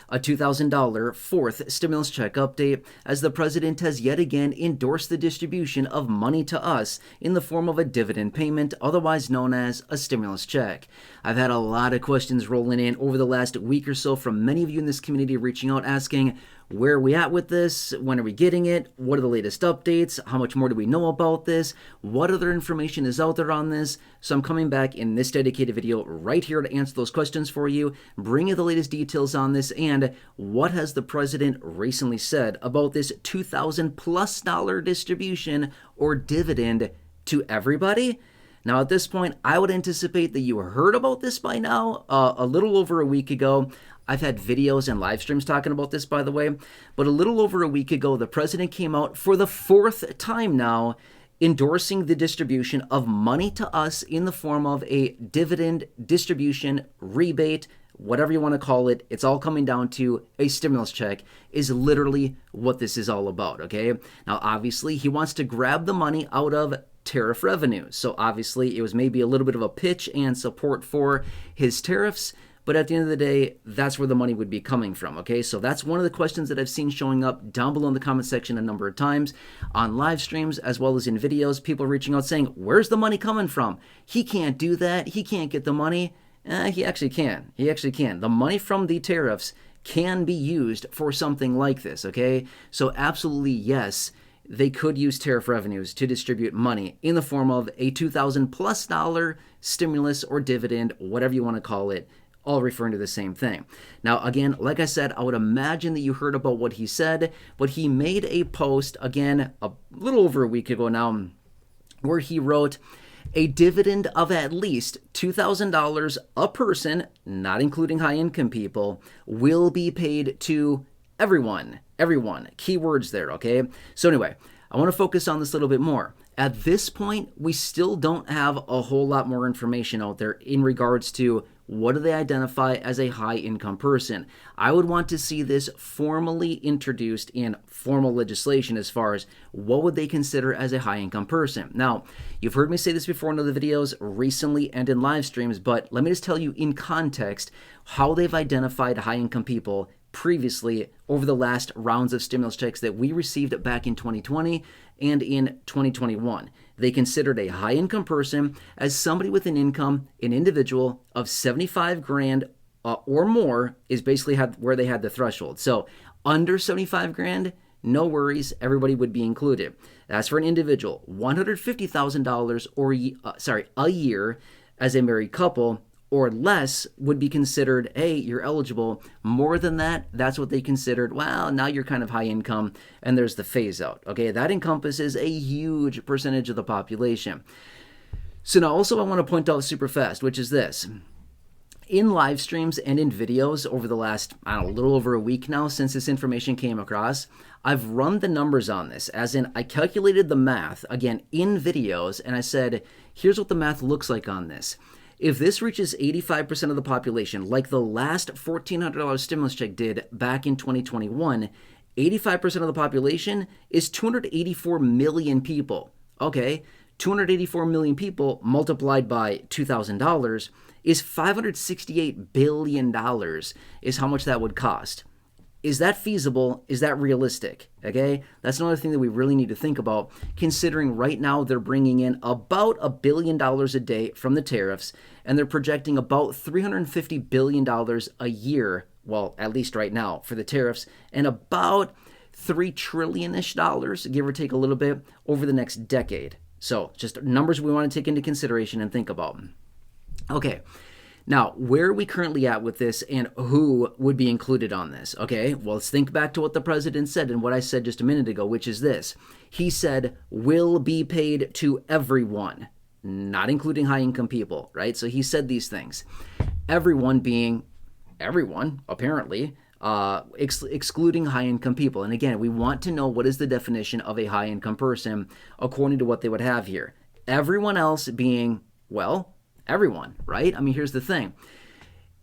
a $2,000 fourth stimulus check update, as the president has yet again endorsed the distribution of money to us in the form of a dividend payment, otherwise known as a stimulus check. I've had a lot of questions rolling in over the last week or so from many of you in this community reaching out asking, where are we at with this? When are we getting it? What are the latest updates? How much more do we know about this? What other information is out there on this? So I'm coming back in this dedicated video right here to answer those questions for you, bring you the latest details on this, and what has the president recently said about this $2,000+ distribution or dividend to everybody? Now, at this point, I would anticipate that you heard about this by now, a little over a week ago. I've had videos and live streams talking about this, by the way, but a little over a week ago, the president came out for the fourth time now, endorsing the distribution of money to us in the form of a dividend distribution, rebate, whatever you want to call it. It's all coming down to a stimulus check is literally what this is all about, okay? Now, obviously, he wants to grab the money out of tariff revenues. So obviously, it was maybe a little bit of a pitch and support for his tariffs, but at the end of the day, that's where the money would be coming from, okay? So that's one of the questions that I've seen showing up down below in the comment section a number of times on live streams as well as in videos. People reaching out saying, where's the money coming from? He can't do that. He can't get the money. He actually can. He actually can. The money from the tariffs can be used for something like this, okay? So absolutely yes, they could use tariff revenues to distribute money in the form of a $2,000+ stimulus or dividend, whatever you want to call it, all referring to the same thing. Now, again, like I said, I would imagine that you heard about what he said, but he made a post, again, a little over a week ago now, where he wrote, a dividend of at least $2,000 a person, not including high-income people, will be paid to everyone. Everyone. Keywords there, okay? So anyway, I want to focus on this a little bit more. At this point, we still don't have a whole lot more information out there in regards to what do they identify as a high-income person. I would want to see this formally introduced in formal legislation as far as what would they consider as a high-income person. Now, you've heard me say this before in other videos recently and in live streams, but let me just tell you in context how they've identified high-income people previously over the last rounds of stimulus checks that we received back in 2020 and in 2021. They considered a high-income person as somebody with an income, an individual of 75 grand or more is basically where they had the threshold. So under 75 grand, no worries, everybody would be included. As for an individual, $150,000 or a year as a married couple or less would be considered, hey, you're eligible. More than that, that's what they considered, well, now you're kind of high income, and there's the phase out, okay? That encompasses a huge percentage of the population. So now also I want to point out super fast, which is this. In live streams and in videos over the last, I don't know, a little over a week now since this information came across, I've run the numbers on this, as in I calculated the math, again, in videos, and I said, here's what the math looks like on this. If this reaches 85% of the population, like the last $1,400 stimulus check did back in 2021, 85% of the population is 284 million people. Okay, 284 million people multiplied by $2,000 is $568 billion is how much that would cost. Is that feasible? Is that realistic? Okay, that's another thing that we really need to think about, considering right now they're bringing in about $1 billion a day from the tariffs, and they're projecting about $350 billion a year, well, at least right now, for the tariffs, and about $3 trillion-ish, give or take a little bit, over the next decade. So just numbers we want to take into consideration and think about. Okay. Now, where are we currently at with this and who would be included on this? Okay, well, let's think back to what the president said and what I said just a minute ago, which is this. He said, will be paid to everyone, not including high-income people, right? So he said these things. Everyone being everyone, apparently, excluding high-income people. And again, we want to know what is the definition of a high-income person according to what they would have here. Everyone else being, well, everyone, right? I mean, here's the thing.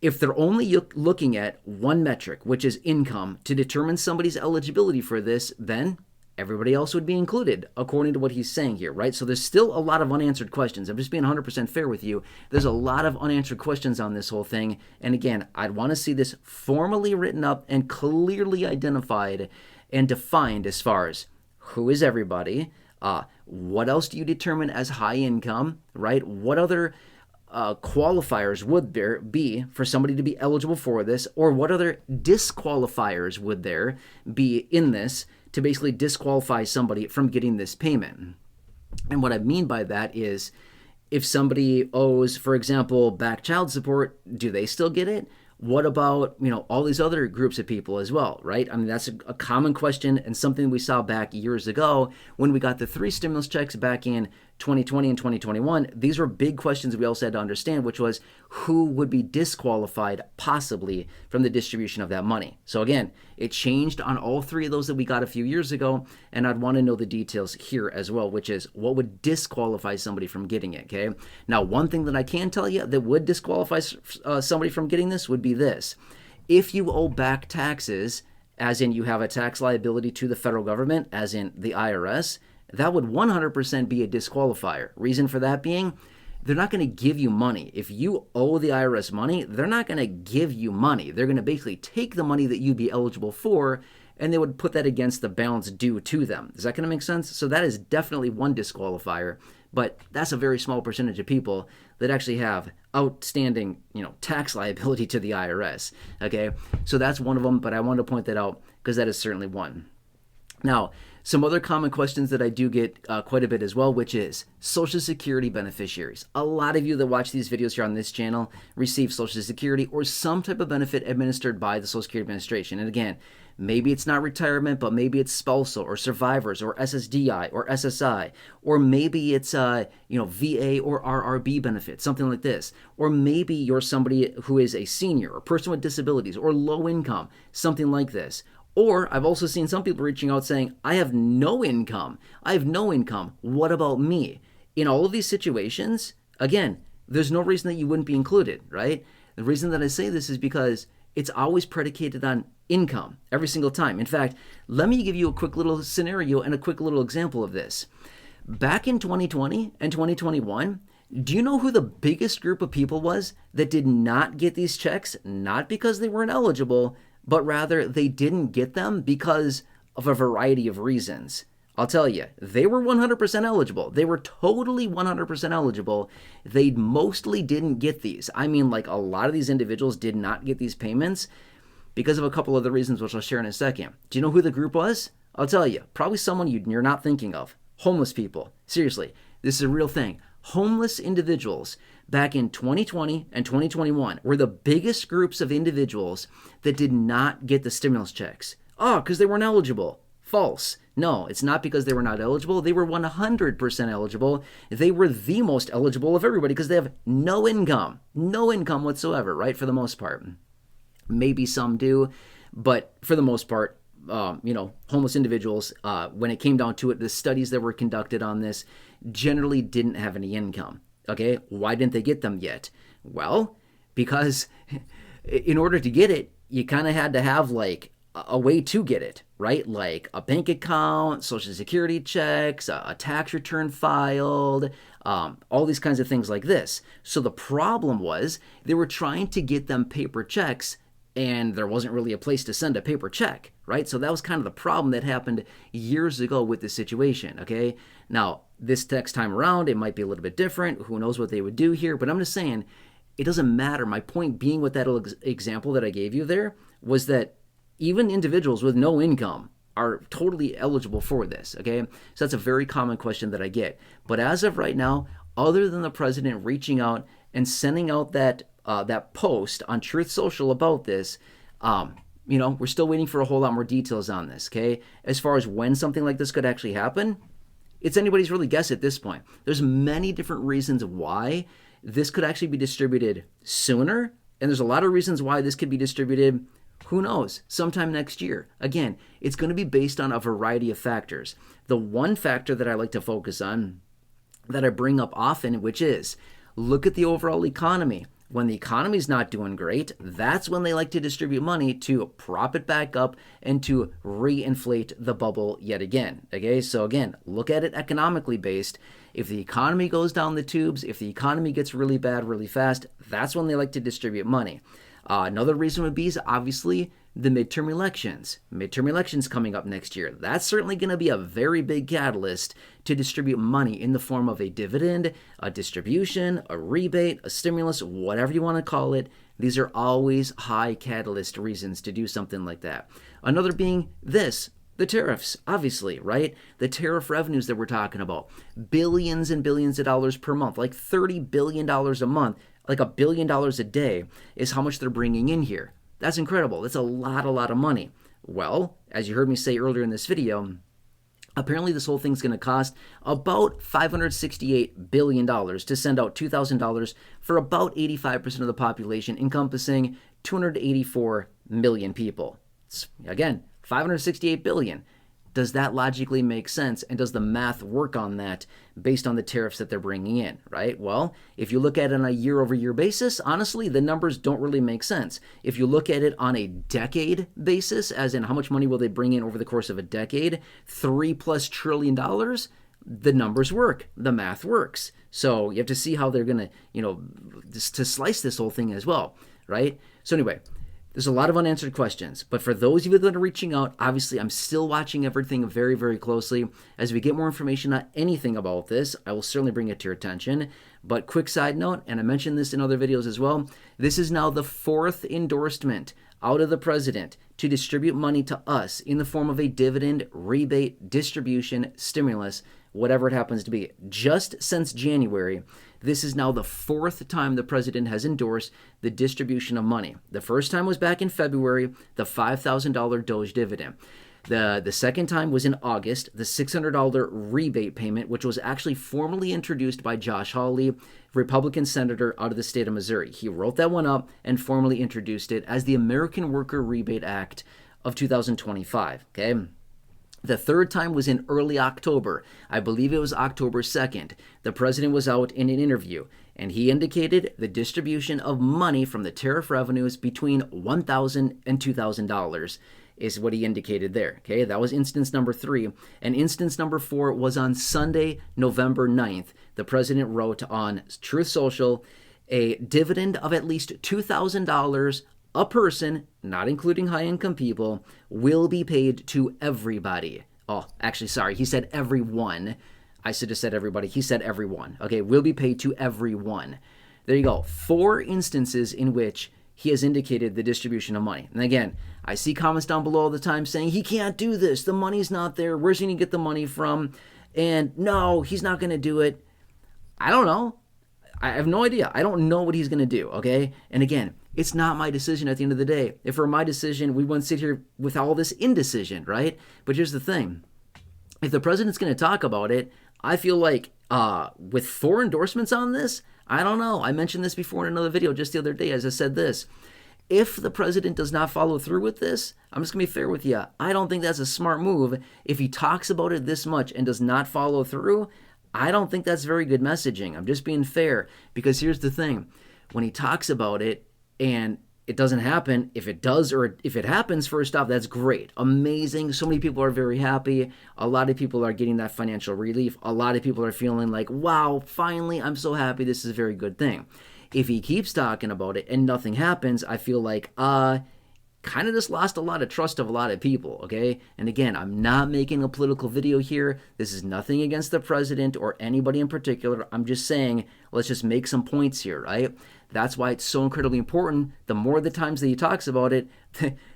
If they're only looking at one metric, which is income, to determine somebody's eligibility for this, then everybody else would be included, according to what he's saying here, right? So there's still a lot of unanswered questions. I'm just being 100% fair with you. There's a lot of unanswered questions on this whole thing. And again, I'd want to see this formally written up and clearly identified and defined as far as who is everybody, what else do you determine as high income, right? What other qualifiers would there be for somebody to be eligible for this, or what other disqualifiers would there be in this to basically disqualify somebody from getting this payment? And what I mean by that is, if somebody owes, for example, back child support, do they still get it? What about, all these other groups of people as well, right? I mean, that's a common question and something we saw back years ago when we got the 3 stimulus checks back in 2020 and 2021. These were big questions we also had to understand, which was who would be disqualified possibly from the distribution of that money. So again, it changed on all 3 of those that we got a few years ago, and I'd want to know the details here as well, which is what would disqualify somebody from getting it, okay? Now, one thing that I can tell you that would disqualify somebody from getting this would be this. If you owe back taxes, as in you have a tax liability to the federal government, as in the IRS, that would 100% be a disqualifier. Reason for that being, they're not going to give you money. If you owe the IRS money, they're not going to give you money. They're going to basically take the money that you'd be eligible for, and they would put that against the balance due to them. Is that going to make sense? So that is definitely one disqualifier, but that's a very small percentage of people that actually have outstanding, tax liability to the IRS. Okay, so that's one of them, but I wanted to point that out because that is certainly one. Now, some other common questions that I do get quite a bit as well, which is Social Security beneficiaries. A lot of you that watch these videos here on this channel receive Social Security or some type of benefit administered by the Social Security Administration. And again, maybe it's not retirement, but maybe it's spousal or survivors or SSDI or SSI, or maybe it's VA or RRB benefits, something like this. Or maybe you're somebody who is a senior or person with disabilities or low income, something like this. Or I've also seen some people reaching out saying, I have no income. I have no income. What about me? In all of these situations, again, there's no reason that you wouldn't be included, right? The reason that I say this is because it's always predicated on income every single time. In fact, let me give you a quick little scenario and a quick little example of this. Back in 2020 and 2021, do you know who the biggest group of people was that did not get these checks? Not because they weren't eligible, but rather they didn't get them because of a variety of reasons. I'll tell you, they were 100% eligible. They were totally 100% eligible. They mostly didn't get these. I mean, like, a lot of these individuals did not get these payments because of a couple other reasons, which I'll share in a second. Do you know who the group was? I'll tell you, probably someone you're not thinking of. Homeless people. Seriously, this is a real thing. Homeless individuals back in 2020 and 2021 were the biggest groups of individuals that did not get the stimulus checks. Oh, because they weren't eligible. False. No, it's not because they were not eligible. They were 100% eligible. They were the most eligible of everybody because they have no income whatsoever, right? For the most part. Maybe some do, but for the most part, homeless individuals, when it came down to it, the studies that were conducted on this generally didn't have any income. Okay, why didn't they get them yet? Well, because in order to get it, you kind of had to have like a way to get it, right? Like a bank account, Social Security checks, a tax return filed, all these kinds of things like this. So the problem was they were trying to get them paper checks, and there wasn't really a place to send a paper check, right? So that was kind of the problem that happened years ago with this situation, okay? Now, this next time around, it might be a little bit different. Who knows what they would do here? But I'm just saying, it doesn't matter. My point being with that example that I gave you there was that even individuals with no income are totally eligible for this, okay? So that's a very common question that I get. But as of right now, other than the president reaching out and sending out that post on Truth Social about this, we're still waiting for a whole lot more details on this, okay? As far as when something like this could actually happen, it's anybody's really guess at this point. There's many different reasons why this could actually be distributed sooner, and there's a lot of reasons why this could be distributed, who knows, sometime next year. Again, it's going to be based on a variety of factors. The one factor that I like to focus on, that I bring up often, which is, look at the overall economy. When the economy's not doing great, that's when they like to distribute money to prop it back up and to reinflate the bubble yet again. Okay, so again, look at it economically based. If the economy goes down the tubes, if the economy gets really bad really fast, that's when they like to distribute money. Another reason would be is obviously the midterm elections. Midterm elections coming up next year. That's certainly going to be a very big catalyst to distribute money in the form of a dividend, a distribution, a rebate, a stimulus, whatever you want to call it. These are always high catalyst reasons to do something like that. Another being this. The tariffs, obviously, right? The tariff revenues that we're talking about. Billions and billions of dollars per month, like $30 billion a month, like $1 billion a day is how much they're bringing in here. That's incredible. That's a lot of money. Well, as you heard me say earlier in this video, apparently this whole thing's going to cost about $568 billion to send out $2,000 for about 85% of the population, encompassing 284 million people. It's, again, $568 billion. Does that logically make sense? And does the math work on that based on the tariffs that they're bringing in, right? Well, if you look at it on a year-over-year basis, honestly, the numbers don't really make sense. If you look at it on a decade basis, as in how much money will they bring in over the course of a decade, $3+ trillion, the numbers work. The math works. So you have to see how they're going to, to slice this whole thing as well, right? So anyway, there's a lot of unanswered questions, but for those of you that are reaching out, obviously I'm still watching everything very, very closely. As we get more information on anything about this, I will certainly bring it to your attention. But quick side note, and I mentioned this in other videos as well, this is now the 4th endorsement out of the president to distribute money to us in the form of a dividend, rebate, distribution, stimulus, whatever it happens to be. Just since January, this is now the 4th time the president has endorsed the distribution of money. The first time was back in February, the $5,000 Doge dividend. The second time was in August, the $600 rebate payment, which was actually formally introduced by Josh Hawley, Republican senator out of the state of Missouri. He wrote that one up and formally introduced it as the American Worker Rebate Act of 2025, okay? The third time was in early October. I believe it was October 2nd. The president was out in an interview, and he indicated the distribution of money from the tariff revenues between $1,000 and $2,000 is what he indicated there. Okay, that was instance number 3. And instance number 4 was on Sunday, November 9th. The president wrote on Truth Social, a dividend of at least $2,000 a person, not including high-income people, will be paid to everybody. Oh, actually, sorry, he said everyone. I should have said everybody. He said everyone. Okay, will be paid to everyone. There you go. 4 instances in which he has indicated the distribution of money. And again, I see comments down below all the time saying, he can't do this. The money's not there. Where's he going to get the money from? And no, he's not going to do it. I don't know. I have no idea. I don't know what he's going to do, okay? And again, it's not my decision at the end of the day. If it were my decision, we wouldn't sit here with all this indecision, right? But here's the thing. If the president's going to talk about it, I feel like with 4 endorsements on this, I don't know. I mentioned this before in another video just the other day as I said this. If the president does not follow through with this, I'm just going to be fair with you. I don't think that's a smart move. If he talks about it this much and does not follow through, I don't think that's very good messaging. I'm just being fair, because here's the thing. When he talks about it and it doesn't happen, if it does or if it happens, first off, that's great. Amazing. So many people are very happy. A lot of people are getting that financial relief. A lot of people are feeling like, wow, finally, I'm so happy. This is a very good thing. If he keeps talking about it and nothing happens, I feel like, kind of just lost a lot of trust of a lot of people, okay? And again, I'm not making a political video here. This is nothing against the president or anybody in particular. I'm just saying, let's just make some points here, right? That's why it's so incredibly important. The more the times that he talks about it,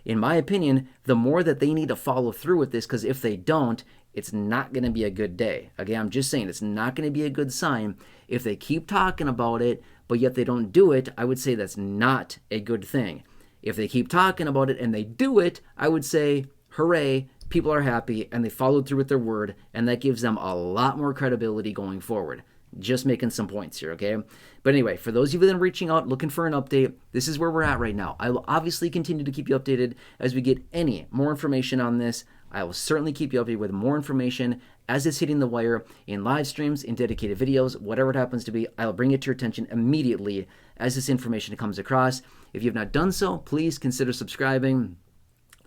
in my opinion, the more that they need to follow through with this, because if they don't, it's not going to be a good day. Okay, I'm just saying it's not going to be a good sign. If they keep talking about it, but yet they don't do it, I would say that's not a good thing. If they keep talking about it and they do it, I would say, hooray, people are happy and they followed through with their word, and that gives them a lot more credibility going forward. Just making some points here, okay? But anyway, for those of you that are reaching out, looking for an update, this is where we're at right now. I will obviously continue to keep you updated as we get any more information on this. I will certainly keep you updated with more information as it's hitting the wire in live streams, in dedicated videos, whatever it happens to be, I'll bring it to your attention immediately as this information comes across. If you have not done so, please consider subscribing.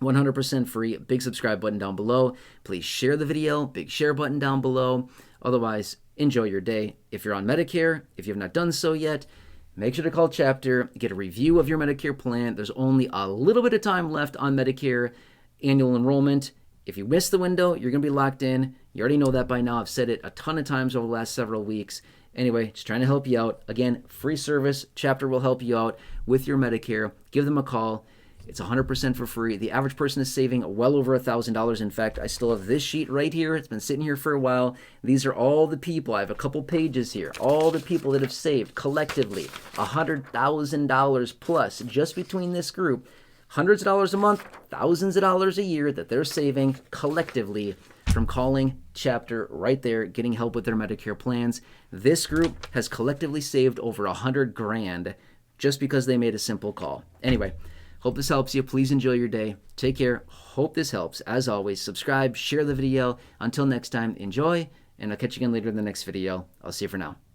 100% free. Big subscribe button down below. Please share the video. Big share button down below. Otherwise, enjoy your day. If you're on Medicare, if you have not done so yet, make sure to call Chapter, get a review of your Medicare plan. There's only a little bit of time left on Medicare Annual Enrollment. If you miss the window, you're going to be locked in. You already know that by now. I've said it a ton of times over the last several weeks. Anyway, just trying to help you out. Again, free service. Chapter will help you out with your Medicare. Give them a call. It's 100% for free. The average person is saving well over $1,000. In fact, I still have this sheet right here. It's been sitting here for a while. These are all the people. I have a couple pages here. All the people that have saved collectively $100,000 plus just between this group. Hundreds of dollars a month, thousands of dollars a year that they're saving collectively from calling Chapter right there, getting help with their Medicare plans. This group has collectively saved over $100,000 just because they made a simple call. Anyway, hope this helps you. Please enjoy your day. Take care. Hope this helps. As always, subscribe, share the video. Until next time, enjoy, and I'll catch you again later in the next video. I'll see you for now.